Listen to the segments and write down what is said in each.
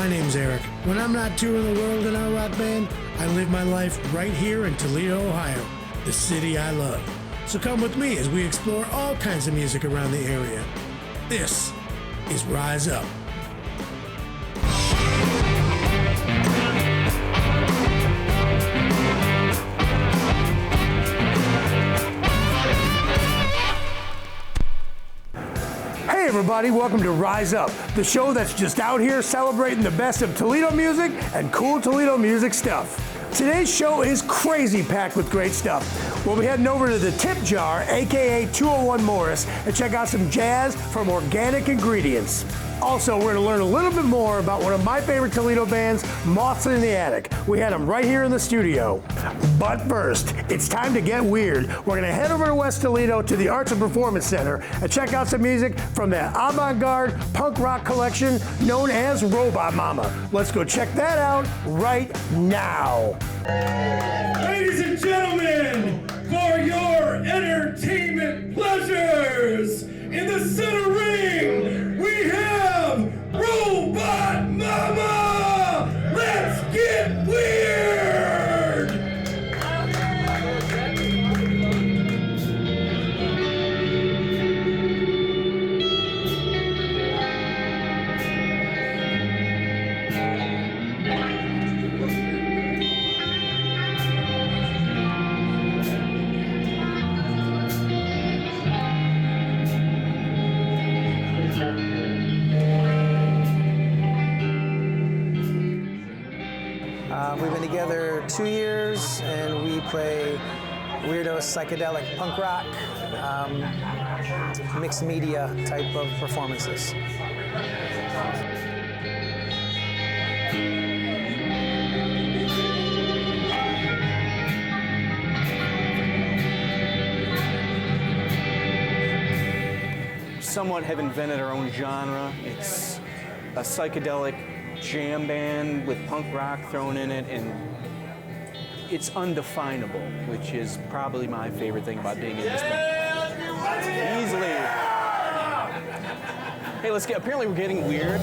My name's Eric. When I'm not touring the world in our rock band, I live my life right here in Toledo, Ohio, the city I love. So come with me as we explore all kinds of music around the area. This is Rise Up. Hey everybody, welcome to Rise Up, the show that's just out here celebrating the best of Toledo music and cool Toledo music stuff. Today's show is crazy packed with great stuff. We'll be heading over to the Tip Jar, aka 201 Morris, and check out some jazz from Organic Ingredients. Also, we're going to learn a little bit more about one of my favorite Toledo bands, Moths An Attic. We had them right here in the studio. But first, it's time to get weird. We're going to head over to West Toledo to the Arts and Performance Center and check out some music from that avant-garde punk rock collection known as Robot Mama. Let's go check that out right now. Ladies and gentlemen, for your entertainment pleasures, in the center ring, we have Robot Mama! Let's get weird! We've been together 2 years, and we play weirdo psychedelic punk rock, mixed media type of performances. Somewhat have invented our own genre. It's a psychedelic jam band with punk rock thrown in it, and it's undefinable, which is probably my favorite thing about being in this band. Easily. Hey, apparently we're getting weird.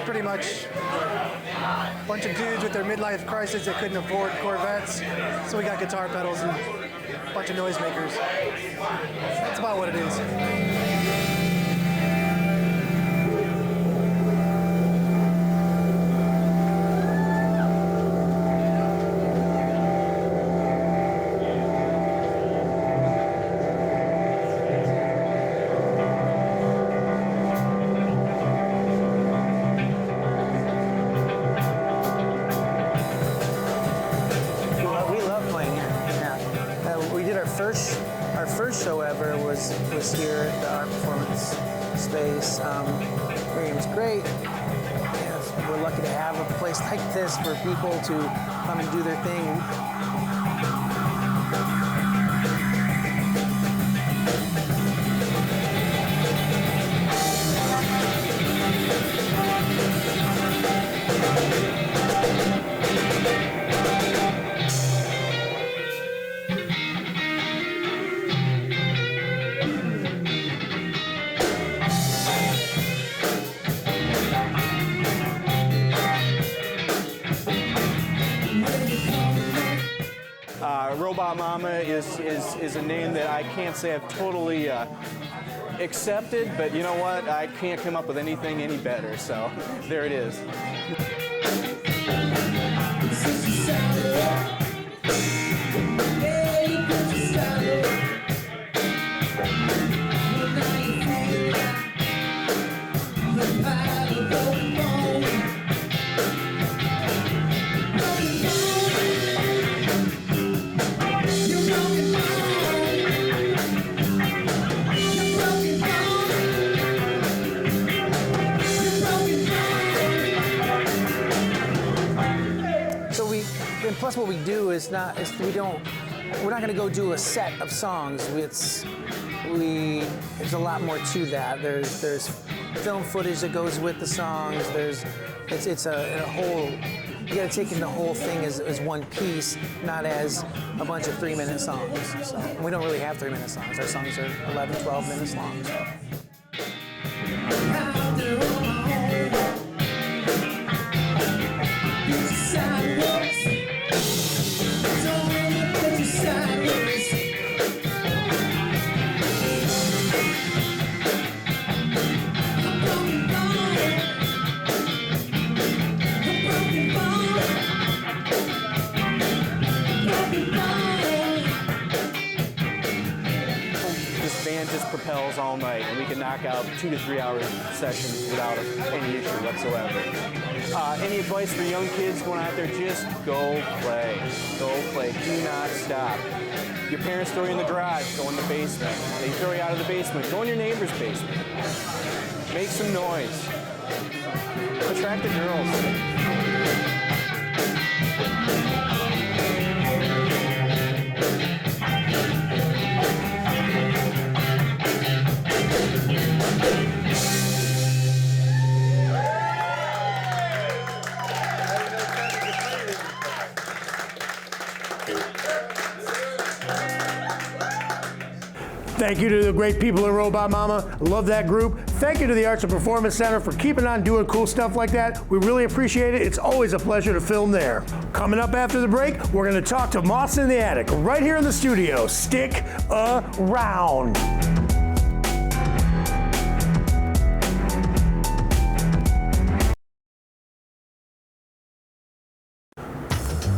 Pretty much a bunch of dudes with their midlife crisis that couldn't afford Corvettes, so we got guitar pedals and a bunch of noisemakers. That's about what it is. Our first show ever was here at the art performance space. It was great. Yeah, we're lucky to have a place like this for people to come and do their thing. Robot Mama is a name that I can't say I've totally accepted, but you know what? I can't come up with anything any better, so there it is. plus what we do is we're not going to go do a set of songs. There's a lot more to that. There's film footage that goes with the songs. It's a whole. You got to take in the whole thing as one piece, not as a bunch of 3-minute songs. So we don't really have 3-minute songs. Our songs are 11, 12 minutes long. So. Just propels all night, and we can knock out 2 to 3 hour sessions without any issue whatsoever. Any advice for young kids going out there? Just go play. Go play. Do not stop. Your parents throw you in the garage, go in the basement. They throw you out of the basement, go in your neighbor's basement. Make some noise. Attract the girls. Thank you to the great people at Robot Mama. Love that group. Thank you to the Arts and Performance Center for keeping on doing cool stuff like that. We really appreciate it. It's always a pleasure to film there. Coming up after the break, we're going to talk to Moths in the Attic right here in the studio. Stick around.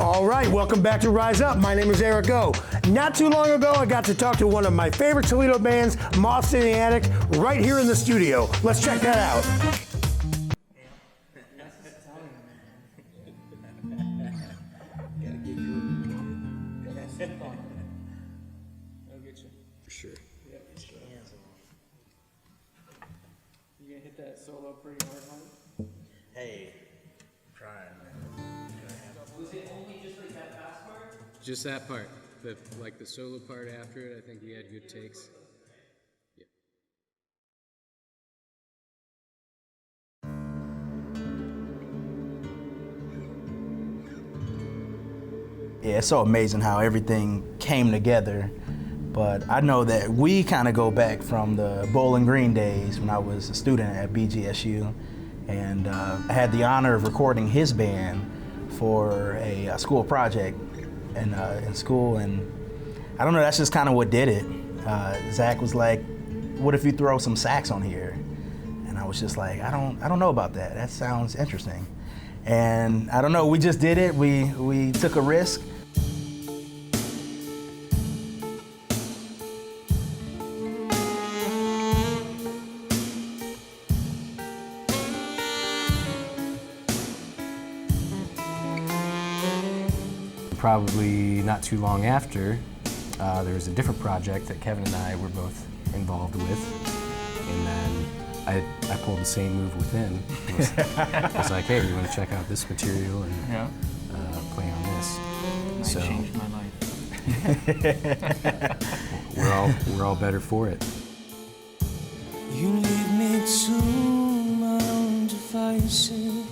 All right, welcome back to Rise Up. My name is Eric O. Not too long ago, I got to talk to one of my favorite Toledo bands, Moths in the Attic, right here in the studio. Let's check that out. For sure. Yeah, for sure. You gonna hit that solo pretty hard, homie? Hey, trying, man. Was it only just like that fast part? Just that part. The solo part after it, I think we had good takes. Yeah, it's so amazing how everything came together. But I know that we kind of go back from the Bowling Green days when I was a student at BGSU, and I had the honor of recording his band for a school project in school, and I don't know, that's just kind of what did it. Zach was like, what if you throw some sax on here? And I was just like, I don't know about that. That sounds interesting. And I don't know, we just did it. We took a risk. Probably not too long after, there was a different project that Kevin and I were both involved with, and then I pulled the same move with him. I was like, hey, you want to check out this material and play on this? So changed my life. we're all better for it. You leave me to my own devices.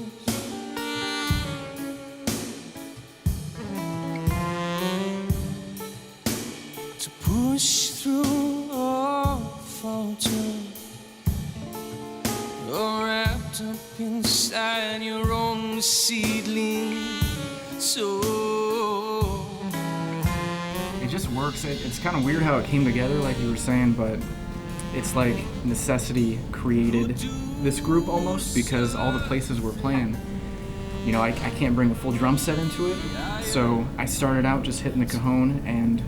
To push through or falter. You're wrapped up inside your own seedling soul. It just works. It's kind of weird how it came together, like you were saying, but it's like necessity created this group almost, because all the places we're playing, you know, I can't bring a full drum set into it. So I started out just hitting the cajon, and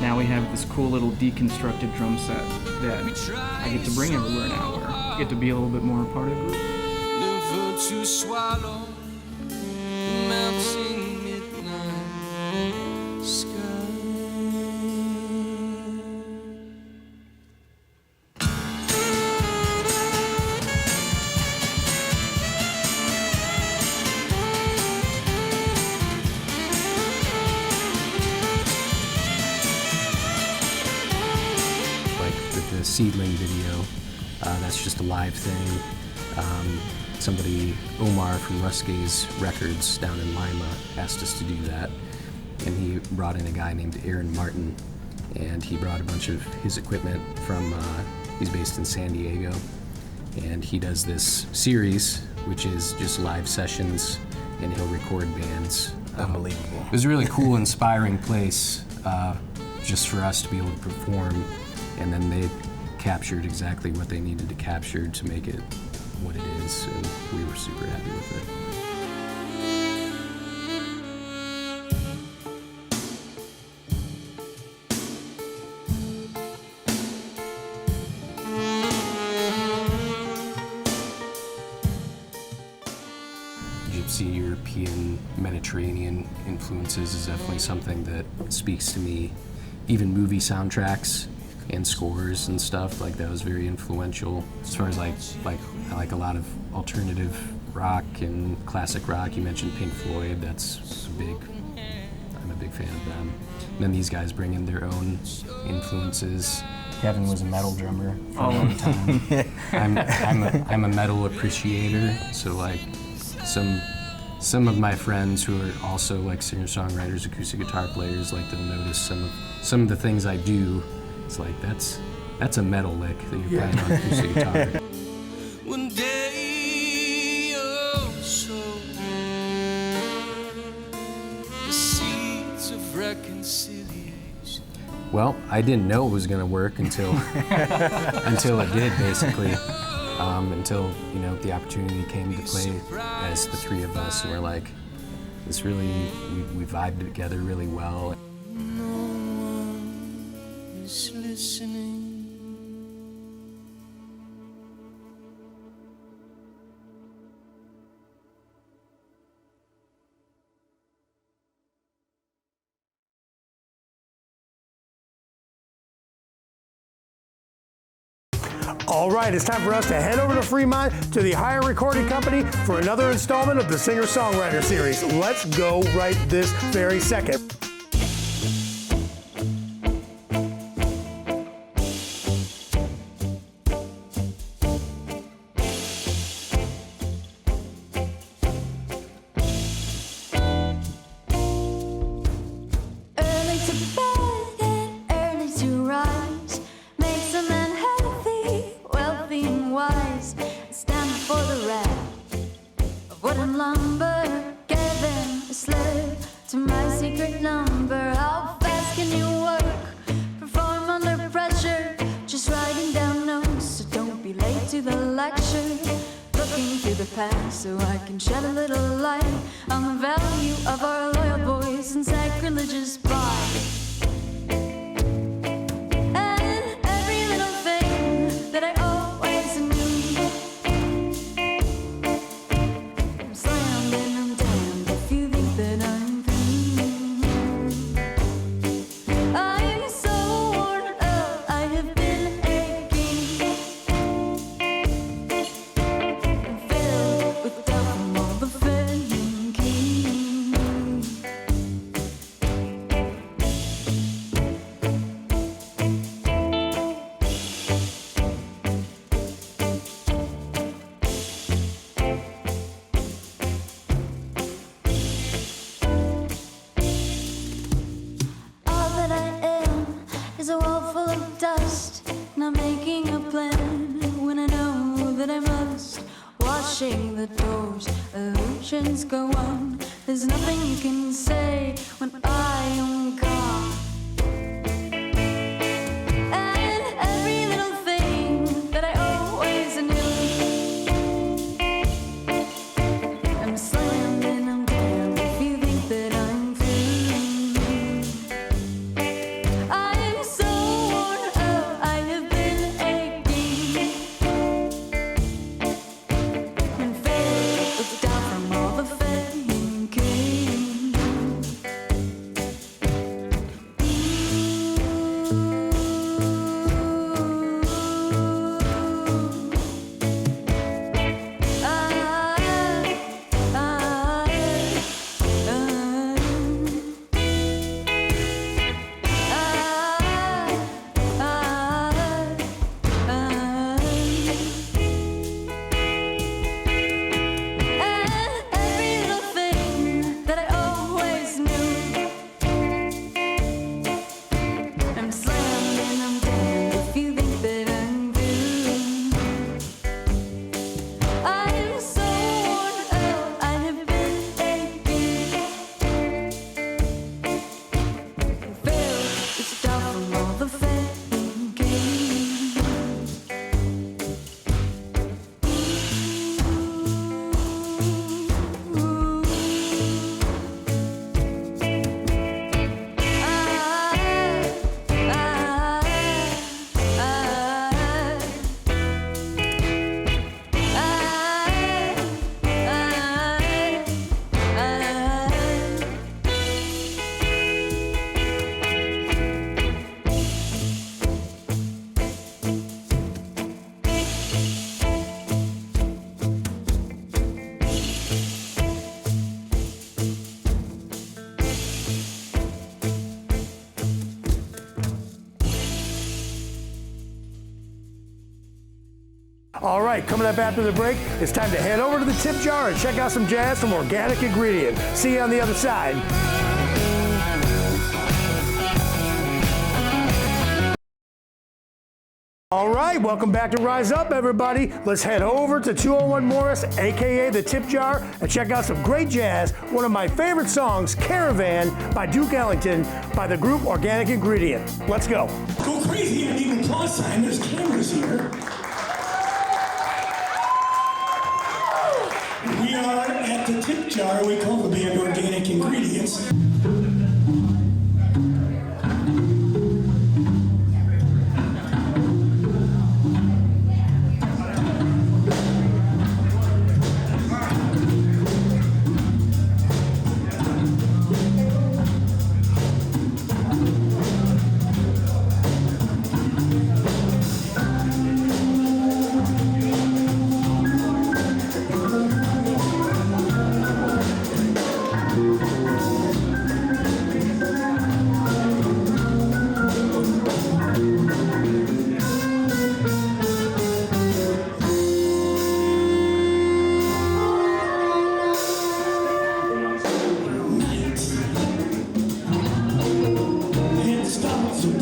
now we have this cool little deconstructed drum set that I get to bring everywhere now, where I get to be a little bit more a part of the group. Never to swallow the melting midnight sky. it's just a live thing. Somebody, Omar from Ruskay's Records down in Lima, asked us to do that. And he brought in a guy named Aaron Martin, and he brought a bunch of his equipment from, he's based in San Diego, and he does this series, which is just live sessions, and he'll record bands. Unbelievable. It was a really cool, inspiring place just for us to be able to perform, and then they captured exactly what they needed to capture to make it what it is, and we were super happy with it. Gypsy, European, Mediterranean influences is definitely something that speaks to me. Even movie soundtracks and scores and stuff, like that was very influential. As far as like I like a lot of alternative rock and classic rock. You mentioned Pink Floyd, that's big. I'm a big fan of them. And then these guys bring in their own influences. Kevin was a metal drummer for a long time. I'm a metal appreciator, so like some of my friends who are also like singer-songwriters, acoustic guitar players, like they'll notice some of the things I do. It's like that's a metal lick that you're playing on acoustic guitar. One day or so, the seeds of reconciliation. Well, I didn't know it was gonna work until until it did, basically. Until the opportunity came to play as the three of us, and we're like, this really we vibed together really well. No one is listening. All right, it's time for us to head over to Fremont to the Higher Recording Company for another installment of the Singer-Songwriter series. Let's go right this very second. Early to bed and early to rise makes a man healthy, wealthy and wise. Stand for the wrath of wooden lumber, given a slave to my secret number. How fast can you work? Perform under pressure, just writing down notes, so don't be late to the lecture. Looking through the past so I can shed a little light on the value of our loyal boys and sacrilegious pride. And every little thing that I always knew, I'm slammed and I'm damned if you think that I'm through. I'm so worn out, I have been aching, filled with doubt from all the thinking. All that I am is a wall full of dust, not making a plan when I know that I must. Washing the doors, illusions go on. There's nothing you can say when I am gone. And every little thing that I always knew, I'm slammed and I'm damned if you think that I'm through. I'm so worn out, I have been aching and filled with doubt from all the thinking. right, coming up after the break, it's time to head over to the tip jar and check out some jazz from Organic Ingredient. See you on the other side. All right, welcome back to Rise Up, everybody. Let's head over to 201 Morris, aka the Tip Jar, and check out some great jazz. One of my favorite songs, Caravan by Duke Ellington, by the group Organic Ingredient. Let's go. Go crazy and need an applause sign. There's cameras here. We are at the Tip Jar. We call the band Organic Ingredients. To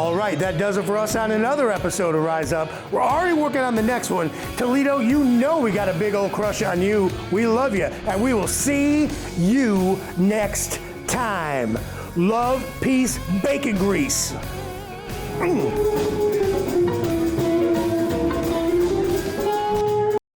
All right, that does it for us on another episode of Rise Up. We're already working on the next one. Toledo, you know we got a big old crush on you. We love you, and we will see you next time. Love, peace, bacon grease.